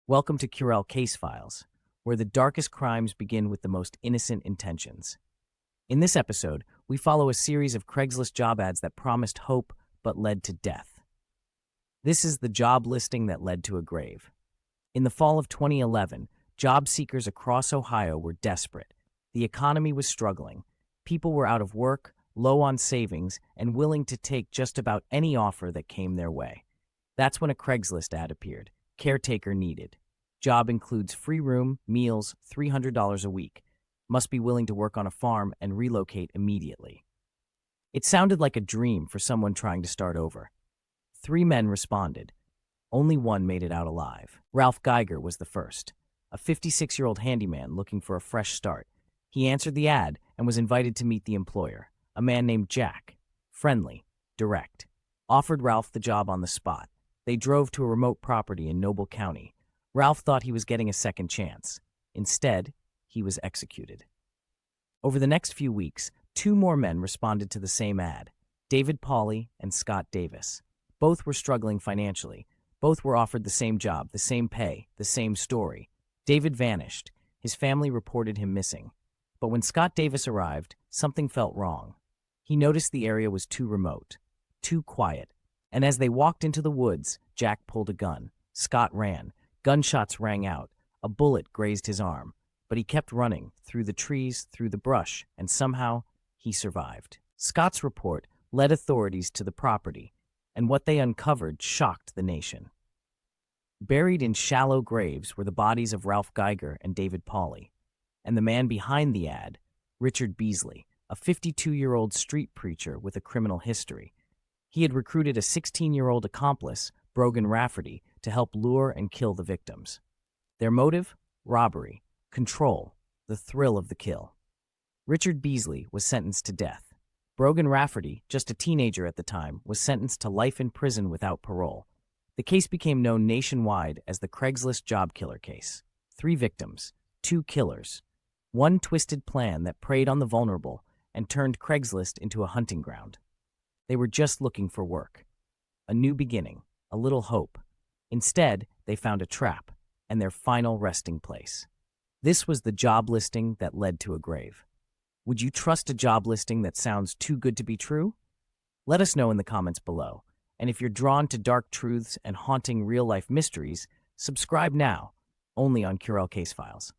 Welcome to Curell Case Files, where the darkest crimes begin with the most innocent intentions. In this episode, we follow a series of Craigslist job ads that promised hope but led to death. This is the job listing that led to a grave. In the fall of 2011, job seekers across Ohio were desperate. The economy was struggling. People were out of work, low on savings, and willing to take just about any offer that came their way. That's when a Craigslist ad appeared. Caretaker needed. Job includes free room, meals, $300 a week. Must be willing to work on a farm and relocate immediately. It sounded like a dream for someone trying to start over. 3 men responded. Only one made it out alive. Ralph Geiger was the first, a 56-year-old handyman looking for a fresh start. He answered the ad and was invited to meet the employer, a man named Jack. Friendly, direct. Offered Ralph the job on the spot. They drove to a remote property in Noble County. Ralph thought he was getting a second chance. Instead, he was executed. Over the next few weeks, 2 more men responded to the same ad, David Pauly and Scott Davis. Both were struggling financially. Both were offered the same job, the same pay, the same story. David vanished. His family reported him missing. But when Scott Davis arrived, something felt wrong. He noticed the area was too remote, too quiet. And as they walked into the woods, Jack pulled a gun. Scott ran. Gunshots rang out. A bullet grazed his arm. But he kept running, through the trees, through the brush, and somehow he survived. Scott's report led authorities to the property, and what they uncovered shocked the nation. Buried in shallow graves were the bodies of Ralph Geiger and David Pauly, and the man behind the ad, Richard Beasley, a 52-year-old street preacher with a criminal history. He had recruited a 16-year-old accomplice, Brogan Rafferty, to help lure and kill the victims. Their motive? Robbery, control, the thrill of the kill. Richard Beasley was sentenced to death. Brogan Rafferty, just a teenager at the time, was sentenced to life in prison without parole. The case became known nationwide as the Craigslist Job Killer case. 3 victims, 2 killers. One twisted plan that preyed on the vulnerable and turned Craigslist into a hunting ground. They were just looking for work. A new beginning, a little hope. Instead, they found a trap and their final resting place. This was the job listing that led to a grave. Would you trust a job listing that sounds too good to be true? Let us know in the comments below. And if you're drawn to dark truths and haunting real-life mysteries, subscribe now, only on Curell Case Files.